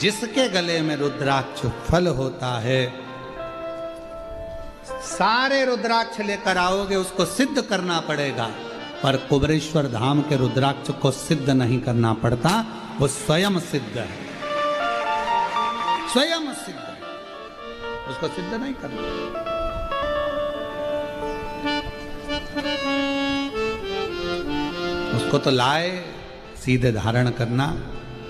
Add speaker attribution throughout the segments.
Speaker 1: जिसके गले में रुद्राक्ष फल होता है, सारे रुद्राक्ष लेकर आओगे, उसको सिद्ध करना पड़ेगा, पर कुबेरेश्वर धाम के रुद्राक्ष को सिद्ध नहीं करना पड़ता, वो स्वयं सिद्ध है, स्वयं सिद्ध है, उसको सिद्ध नहीं करना। उसको तो लाए सीधे धारण करना,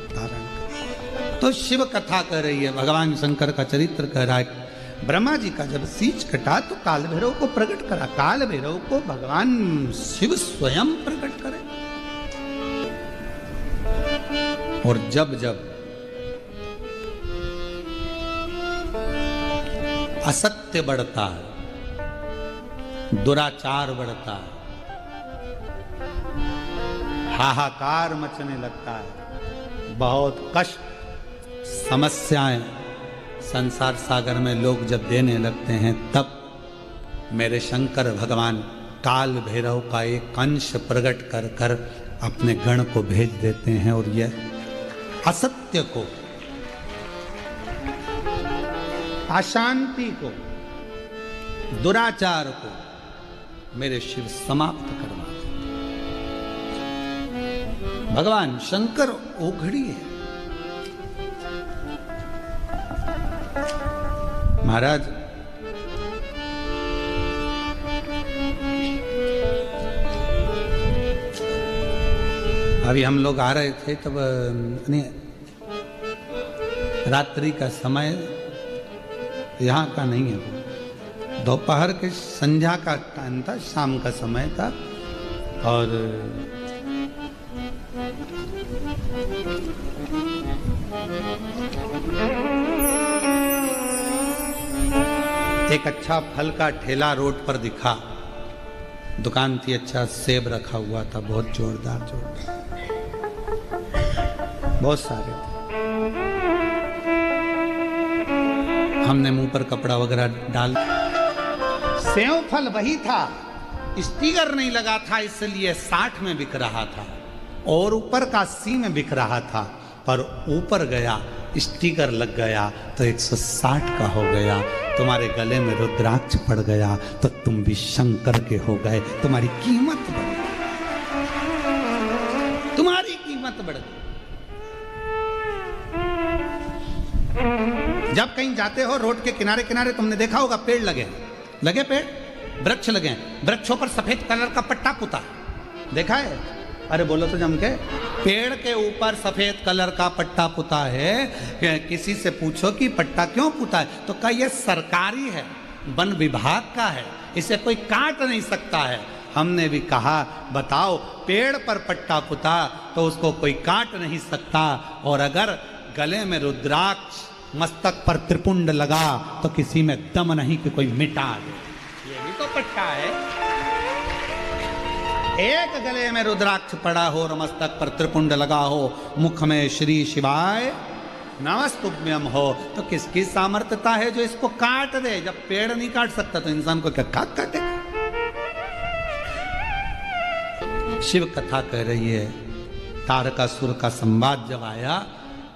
Speaker 1: धारण करना। तो शिव कथा कह रही है, भगवान शंकर का चरित्र कह रहा है। ब्रह्मा जी का जब शीश कटा तो काल भैरव को प्रकट करा, काल भैरव को भगवान शिव स्वयं प्रकट करे। और जब जब असत्य बढ़ता है, दुराचार बढ़ता है, हाहाकार मचने लगता है, बहुत कष्ट समस्याएं संसार सागर में लोग जब देने लगते हैं, तब मेरे शंकर भगवान काल भैरव का एक अंश प्रकट कर कर अपने गण को भेज देते हैं और यह असत्य को, अशांति को, दुराचार को मेरे शिव समाप्त करवा देते। भगवान शंकर ओघड़ी है। महाराज अभी हम लोग आ रहे थे तब रात्रि का समय यहाँ का नहीं है, दोपहर के संध्या का टाइम था, शाम का समय था। और एक अच्छा फल का ठेला रोड पर दिखा, दुकान थी, अच्छा सेब रखा हुआ था, बहुत जोरदार जोरदार, बहुत सारे थे। हमने मुंह पर कपड़ा वगैरह डाल, सेव फल वही था, स्टिकर नहीं लगा था, इसलिए 60 में बिक रहा था, और ऊपर का 80 में बिक रहा था, पर ऊपर गया स्टिकर लग गया तो 160 का हो गया। तुम्हारे गले में रुद्राक्ष पड़ गया तो तुम भी शंकर के हो गए, तुम्हारी कीमत बढ़ गई, तुम्हारी कीमत बढ़ गई। जब कहीं जाते हो रोड के किनारे किनारे तुमने देखा होगा पेड़ लगे, लगे पेड़, वृक्ष लगे, वृक्षों पर सफेद कलर का पट्टा पुता, देखा है? अरे बोलो तो जम के, पेड़ के ऊपर सफेद कलर का पट्टा पुता है। किसी से पूछो कि पट्टा क्यों पुता है, तो कहा यह सरकारी है, वन विभाग का है, इसे कोई काट नहीं सकता है। हमने भी कहा बताओ, पेड़ पर पट्टा पुता तो उसको कोई काट नहीं सकता, और अगर गले में रुद्राक्ष, मस्तक पर त्रिपुंड लगा तो किसी में दम नहीं कि कोई मिटा दे, ये भी तो पट्टा है। एक गले में रुद्राक्ष पड़ा हो और मस्तक पर त्रिपुंड लगा हो, मुख में श्री शिवाय नमस्तुभ्यम हो, तो किसकी सामर्थ्यता है जो इसको काट दे? जब पेड़ नहीं काट सकता तो इंसान को क्या काटे? शिव कथा कह रही है, तारकासुर का संवाद जब आया,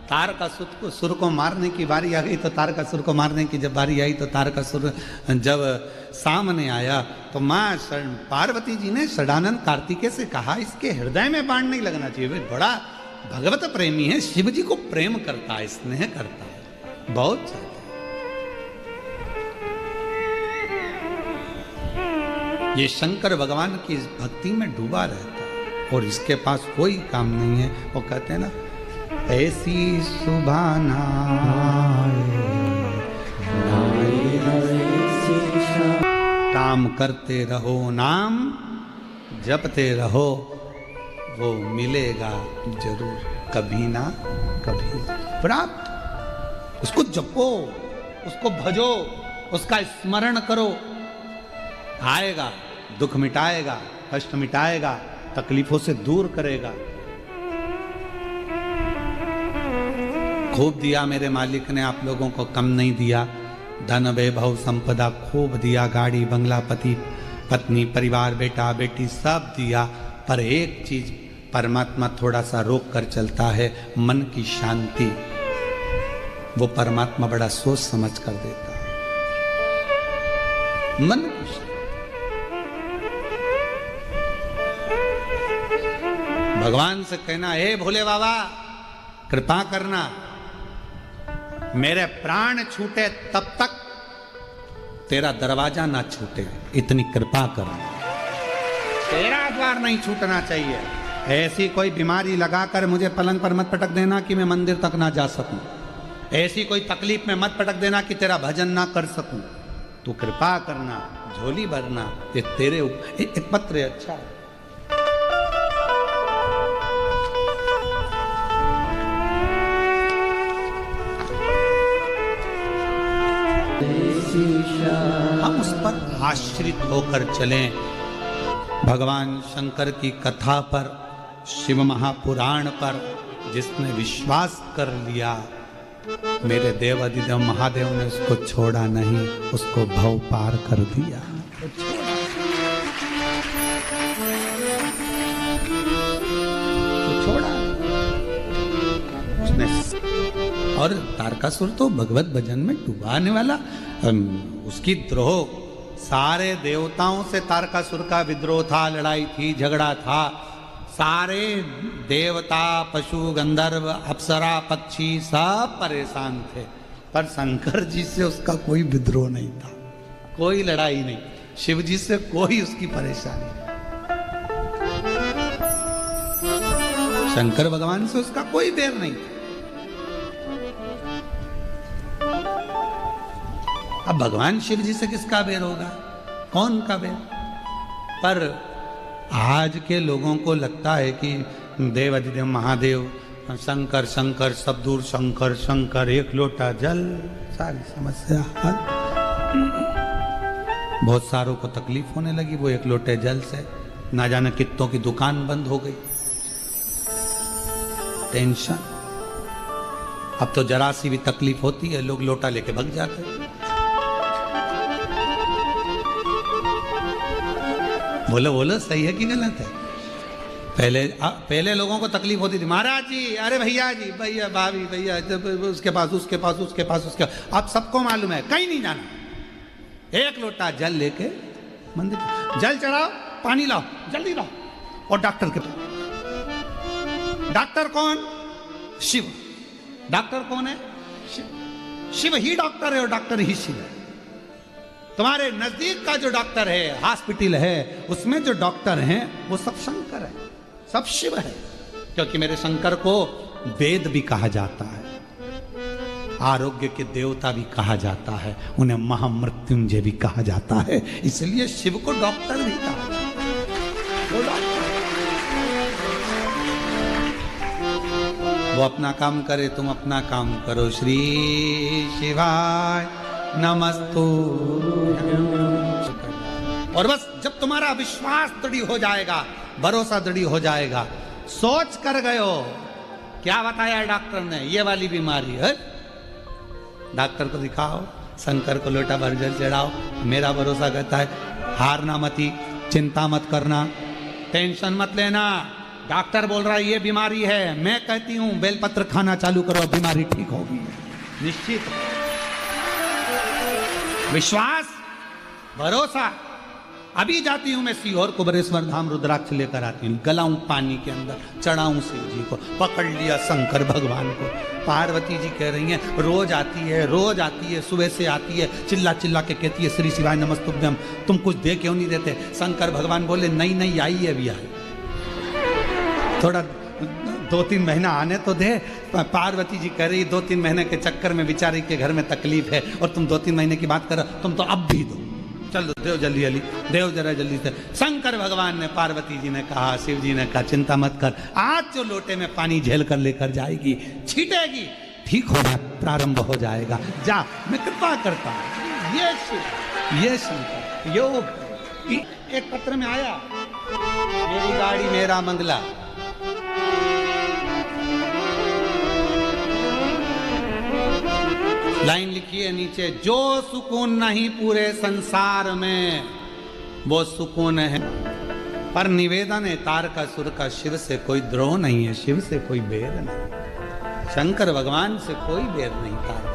Speaker 1: तारकासुर को मारने की बारी आ गई, तो तारकासुर को मारने की जब बारी आई तो तारकासुर जब सामने आया तो माँ पार्वती जी ने षडानंद कार्तिकेय से कहा, इसके हृदय में बाण नहीं लगना चाहिए, वे बड़ा भगवत प्रेमी है, शिव जी को प्रेम करता है, स्नेह करता है, बहुत ज्यादा। ये शंकर भगवान की इस भक्ति में डूबा रहता है और इसके पास कोई काम नहीं है। वो कहते हैं ना, ऐसी सुभाना काम करते रहो, नाम जपते रहो, वो मिलेगा जरूर, कभी ना कभी प्राप्त। उसको जपो, उसको भजो, उसका स्मरण करो, आएगा, दुख मिटाएगा, कष्ट मिटाएगा, तकलीफों से दूर करेगा। खूब दिया मेरे मालिक ने, आप लोगों को कम नहीं दिया, धन वैभव संपदा खूब दिया, गाड़ी बंगला, पति पत्नी परिवार बेटा बेटी सब दिया, पर एक चीज परमात्मा थोड़ा सा रोक कर चलता है, मन की शांति। वो परमात्मा बड़ा सोच समझ कर देता है। मन खुश। भगवान से कहना, हे भोले बाबा कृपा करना, मेरे प्राण छूटे तब तक तेरा दरवाजा ना छूटे, इतनी कृपा कर। तेरा द्वार नहीं छूटना चाहिए। ऐसी कोई बीमारी लगाकर मुझे पलंग पर मत पटक देना कि मैं मंदिर तक ना जा सकूं। ऐसी कोई तकलीफ में मत पटक देना कि तेरा भजन ना कर सकूं। तू कृपा करना, झोली भरना, ये तेरे एक पत्र है। अच्छा हम उस पर आश्रित होकर चलें। भगवान शंकर की कथा पर, शिव महापुराण पर जिसने विश्वास कर लिया, मेरे देव अधिदेव महादेव ने उसको छोड़ा नहीं, उसको भव पार कर दिया। तो छोड़ा उसने। और तारकासुर तो भगवत भजन में डुबाने वाला, उसकी द्रोह, सारे देवताओं से तारकासुर का विद्रोह था, लड़ाई थी, झगड़ा था। सारे देवता, पशु, गंधर्व, अप्सरा, पक्षी सब परेशान थे, पर शंकर जी से उसका कोई विद्रोह नहीं था, कोई लड़ाई नहीं। शिव जी से कोई उसकी परेशानी नहीं। शंकर भगवान से उसका कोई बैर नहीं था। अब भगवान शिव जी से किसका बैर होगा? कौन का बैर? पर आज के लोगों को लगता है कि देव अधिदेव महादेव, शंकर शंकर, सब दूर शंकर शंकर, एक लोटा जल, सारी समस्या हल। बहुत सारों को तकलीफ होने लगी वो एक लोटे जल से। ना जाने कितनों की दुकान बंद हो गई। टेंशन। अब तो जरा सी भी तकलीफ होती है लोग लोटा लेके भाग जाते हैं। बोलो बोलो, सही है कि गलत है? पहले लोगों को तकलीफ होती थी, महाराज जी, अरे भैया जी, भैया भाभी, भैया उसके पास उसके पास उसके पास उसके। अब सबको मालूम है कहीं नहीं जाना, एक लोटा जल लेके मंदिर, जल चढ़ाओ, पानी लाओ, जल्दी लाओ। और डॉक्टर के पास, डॉक्टर कौन? शिव। डॉक्टर कौन है? शिव। शिव ही डॉक्टर है और डॉक्टर ही शिव है। तुम्हारे नजदीक का जो डॉक्टर है, हॉस्पिटल है, उसमें जो डॉक्टर हैं वो सब शंकर है, सब शिव है। क्योंकि मेरे शंकर को वेद भी कहा जाता है, आरोग्य के देवता भी कहा जाता है, उन्हें महामृत्युंजय भी कहा जाता है। इसलिए शिव को डॉक्टर भी कहा जाता है। वो अपना काम करे, तुम अपना काम करो। श्री शिवाय नमस्तु। और बस जब तुम्हारा विश्वास दृढ़ हो जाएगा, भरोसा दृढ़ हो जाएगा, सोच कर गए हो, क्या बताया डॉक्टर ने? ये वाली बीमारी है, डॉक्टर को दिखाओ, शंकर को लोटा भर जल चढ़ाओ। मेरा भरोसा कहता है हारना मती, चिंता मत करना, टेंशन मत लेना। डॉक्टर बोल रहा है ये बीमारी है, मैं कहती हूं बेलपत्र खाना चालू करो, बीमारी ठीक होगी निश्चित। विश्वास, भरोसा। अभी जाती हूं मैं सीहोर कुबरेश्वर धाम, रुद्राक्ष लेकर आती हूं, गलाऊं पानी के अंदर, चढ़ाऊं शिव जी को, पकड़ लिया शंकर भगवान को। पार्वती जी कह रही हैं रोज आती है, रोज आती है, सुबह से आती है, चिल्ला चिल्ला के कहती है श्री शिवाय नमस्तुभ्यम, तुम कुछ दे क्यों नहीं देते? शंकर भगवान बोले नहीं नहीं, आई है अभी आई, थोड़ा 2-3 महीना आने तो दे। पार्वती जी कह रही 2-3 महीने के चक्कर में बेचारी के घर में तकलीफ है और तुम 2-3 महीने की बात करो, तुम तो अब भी दो, चलो देव जल्दी जल्दी, देव जरा जल्दी से। शंकर भगवान ने, पार्वती जी ने कहा, शिव जी ने कहा चिंता मत कर, आज जो लोटे में पानी झेल कर लेकर जाएगी, छीटेगी, ठीक होना प्रारंभ हो जाएगा। जा, मैं कृपा करता हूँ। ये शिव योग। एक पत्र में आया, मेरी गाड़ी मेरा मंगला, लाइन लिखी है नीचे, जो सुकून नहीं पूरे संसार में वो सुकून है। पर निवेदन है तारकासुर का, शिव से कोई द्रोह नहीं है, शिव से कोई भेद नहीं। शंकर भगवान से कोई बैर नहीं था।